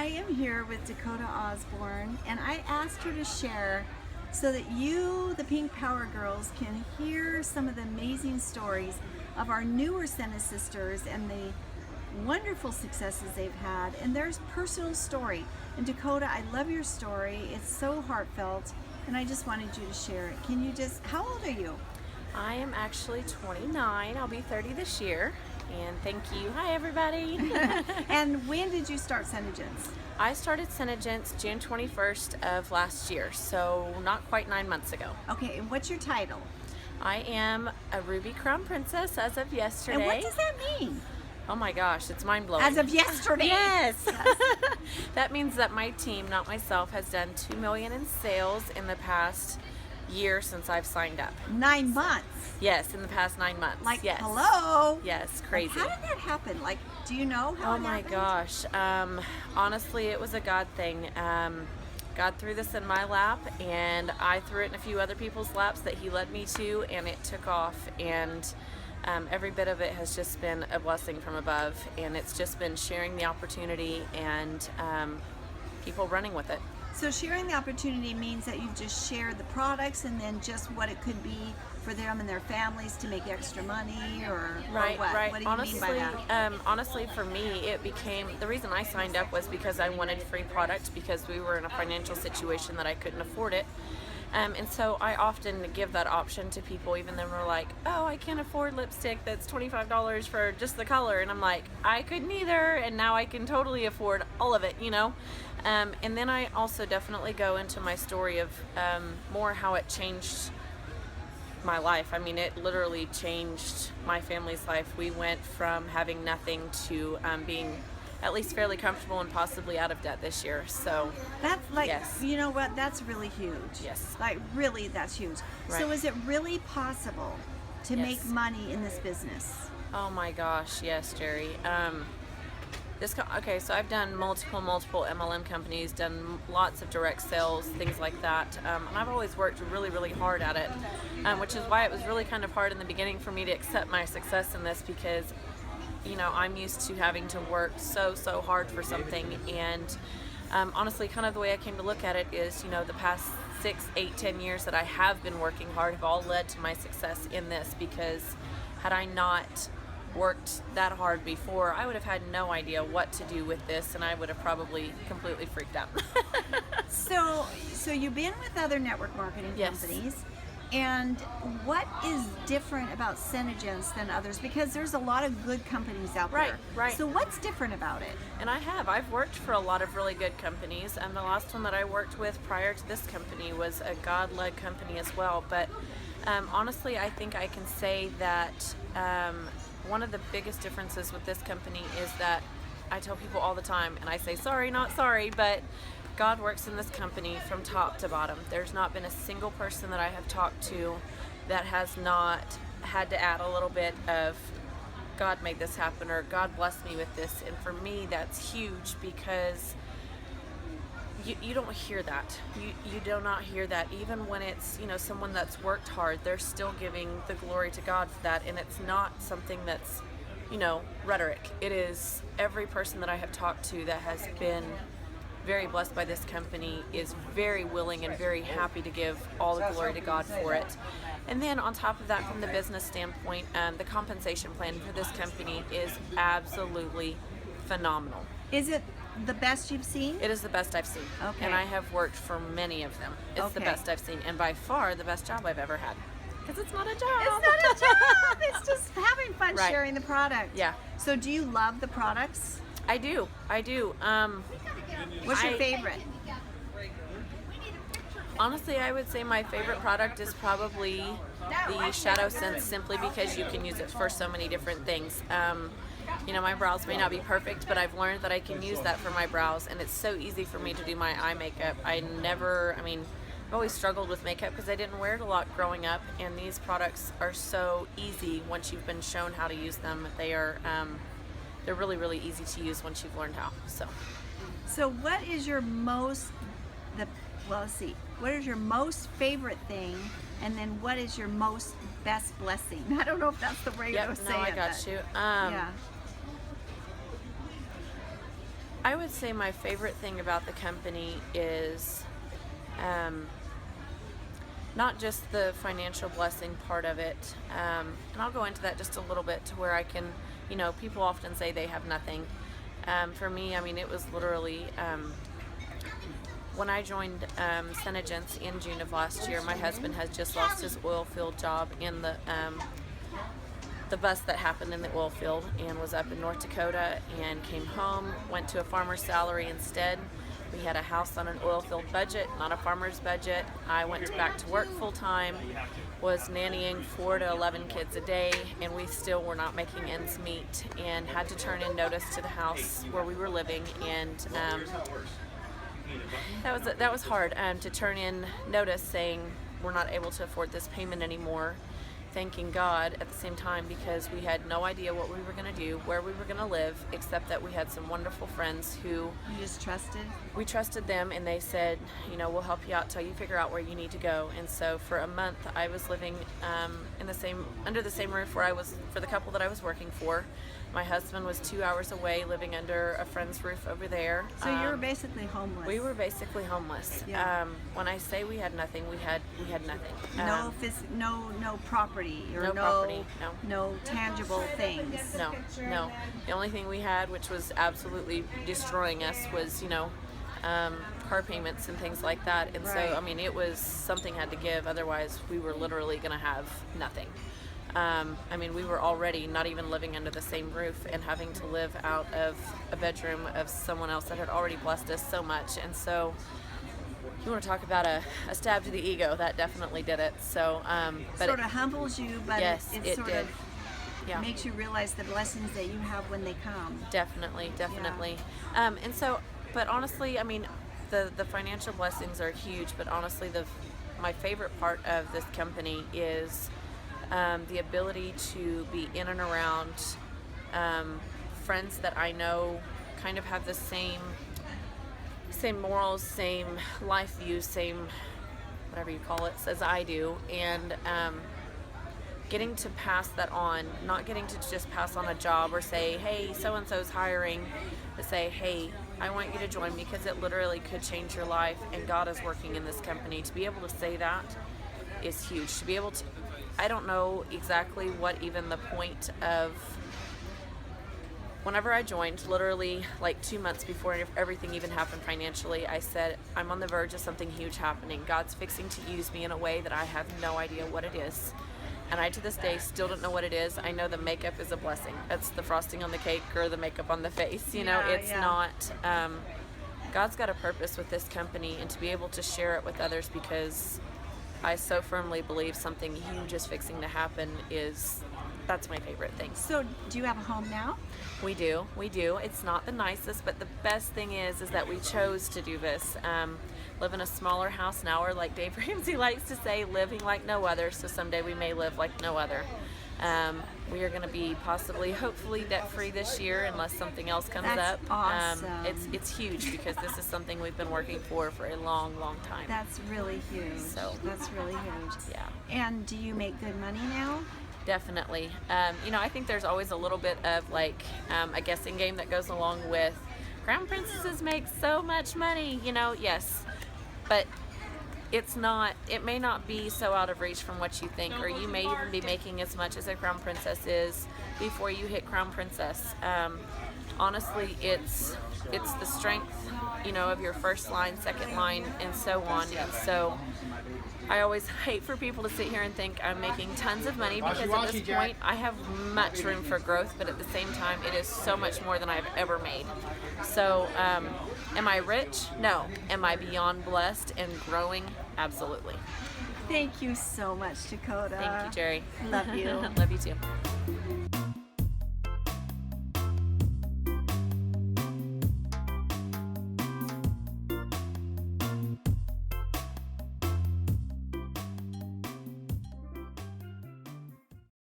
I am here with Dakota Osborn, and I asked her to share so that you, the Pink Power Girls, can hear some of the amazing stories of our newer Sene sisters and the wonderful successes they've had, and their personal story. And Dakota, I love your story. It's so heartfelt, and I just wanted you to share it. Can you just, how old are you? I am actually 29. I'll be 30 this year. And thank you. Hi, everybody. And when did you start SeneGence? I started SeneGence June 21st of last year, so not quite 9 months ago. Okay, and what's your title? I am a Ruby Crown Princess as of yesterday. And what does that mean? Oh my gosh, it's mind-blowing. As of yesterday? Yes. That means that my team, not myself, has done $2 million in sales in the past year since I've signed up. 9 months? Yes, in the past 9 months. Like, yes. hello? Yes, crazy. Like, how did that happen? Like, do you know how Oh it my happened? gosh. Honestly, it was a God thing. God threw this in my lap, and I threw it in a few other people's laps that he led me to, and it took off. And every bit of it has just been a blessing from above, and it's just been sharing the opportunity and people running with it. So sharing the opportunity means that you just share the products and then just what it could be for them and their families to make extra money, or Right, what? right. What do you honestly, mean by that? honestly, for me, it became, the reason I signed up was because I wanted free product because we were in a financial situation that I couldn't afford it. And so I often give that option to people, even though they're like, oh, I can't afford lipstick that's $25 for just the color. And I'm like, I couldn't either, and now I can totally afford all of it, you know? And then I also definitely go into my story of more how it changed my life. I mean, it literally changed my family's life. We went from having nothing to being at least fairly comfortable and possibly out of debt this year. So That's like, yes. you know what, that's really huge. Yes. Like, really, that's huge. Right. So is it really possible to Yes. make money in this business? Oh my gosh, yes, Jeri. Okay, so I've done multiple MLM companies, done lots of direct sales, things like that, and I've always worked really, really hard at it, which is why it was really kind of hard in the beginning for me to accept my success in this, because you know, I'm used to having to work so hard for something. And honestly, kind of the way I came to look at it is, you know, the past 6, 8, 10 years that I have been working hard have all led to my success in this, because had I not worked that hard before, I would have had no idea what to do with this, and I would have probably completely freaked out. So you've been with other network marketing Yes. companies, and what is different about SeneGence than others? Because there's a lot of good companies out Right, there. right. So what's different about it? And I've worked for a lot of really good companies, and the last one that I worked with prior to this company was a God-led company as well. But honestly, I think I can say that one of the biggest differences with this company is that I tell people all the time, and I say sorry, not sorry, but God works in this company from top to bottom. There's not been a single person that I have talked to that has not had to add a little bit of God made this happen, or God blessed me with this. And for me, that's huge, because you don't hear that. You do not hear that. Even when it's, you know, someone that's worked hard, they're still giving the glory to God for that. And it's not something that's, you know, rhetoric. It is every person that I have talked to that has been very blessed by this company is very willing and very happy to give all the glory to God for it. And then on top of that, from the business standpoint, the compensation plan for this company is absolutely phenomenal. Is it the best you've seen? It is the best I've seen. Okay. And I have worked for many of them. It's the Okay. best I've seen, and by far the best job I've ever had. Because it's not a job. It's not a job. It's just having fun Right. sharing the product. Yeah. So do you love the products? I do. What's your favorite? Honestly, I would say my favorite product is probably the Shadow Sense, simply because you can use it for so many different things. You know, my brows may not be perfect, but I've learned that I can use that for my brows, and it's so easy for me to do my eye makeup. I've always struggled with makeup because I didn't wear it a lot growing up, and these products are so easy once you've been shown how to use them. They're really, really easy to use once you've learned how. So what is your most favorite thing, and then what is your most best blessing? I don't know if that's the way to say it. I got but you. yeah. I would say my favorite thing about the company is not just the financial blessing part of it, and I'll go into that just a little bit to where I can, people often say they have nothing. For me, I mean, it was literally, when I joined SeneGence in June of last year, my husband had just lost his oil field job in the bust that happened in the oil field, and was up in North Dakota, and came home, went to a farmer's salary instead. We had a house on an oil field budget, not a farmer's budget. I went back to work full time, was nannying 4 to 11 kids a day, and we still were not making ends meet, and had to turn in notice to the house where we were living, and that was hard, to turn in notice saying we're not able to afford this payment anymore. Thanking God at the same time, because we had no idea what we were going to do, where we were going to live, except that we had some wonderful friends who You just trusted? we trusted them, and they said, we'll help you out till you figure out where you need to go. And so for a month I was living under the same roof where I was for the couple that I was working for. My husband was 2 hours away, living under a friend's roof over there. So you were basically homeless. We were basically homeless. Yeah. When I say we had nothing, we had nothing. No property, or No property, no tangible things. No. The only thing we had, which was absolutely destroying us, was car payments and things like that. And Right. so, I mean, it was something had to give. Otherwise, we were literally going to have nothing. I mean, we were already not even living under the same roof, and having to live out of a bedroom of someone else that had already blessed us so much. And so, you want to talk about a stab to the ego, that definitely did it. So, but Sort of humbles you, but yes, it sort did. of Yeah. makes you realize the blessings that you have when they come. Definitely. And so, but honestly, I mean, the financial blessings are huge, but honestly, my favorite part of this company is the ability to be in and around friends that I know kind of have the same morals, same life views, same whatever you call it, as I do, and getting to pass that on, not getting to just pass on a job or say, hey, so-and-so's hiring, to say, hey, I want you to join me, because it literally could change your life, and God is working in this company. To be able to say that is huge. To be able to, I don't know exactly what even the point of, whenever I joined, literally like 2 months before everything even happened financially, I said, I'm on the verge of something huge happening. God's fixing to use me in a way that I have no idea what it is. And I, to this day, still don't know what it is. I know the makeup is a blessing. It's the frosting on the cake or the makeup on the face. It's not, God's got a purpose with this company, and to be able to share it with others, because I so firmly believe something huge is fixing to happen, that's my favorite thing. So, do you have a home now? We do. It's not the nicest, but the best thing is that we chose to do this. Live in a smaller house now, or like Dave Ramsey likes to say, living like no other. So someday we may live like no other. We are going to be hopefully debt-free this year, unless something else comes That's up. awesome. It's huge, because this is something we've been working for a long, long time. That's really huge. That's really huge. Yeah. And do you make good money now? Definitely. I think there's always a little bit of a guessing game that goes along with Crown Princesses make so much money, yes. But it may not be so out of reach from what you think, or you may even be making as much as a Crown Princess is before you hit Crown Princess. Honestly, it's the strength, of your first line, second line, and so on. And so I always hate for people to sit here and think I'm making tons of money, because at this point I have much room for growth, but at the same time it is so much more than I've ever made. So am I rich? No. Am I beyond blessed and growing? Absolutely. Thank you so much, Dakota. Thank you, Jeri. Love you. Love you too.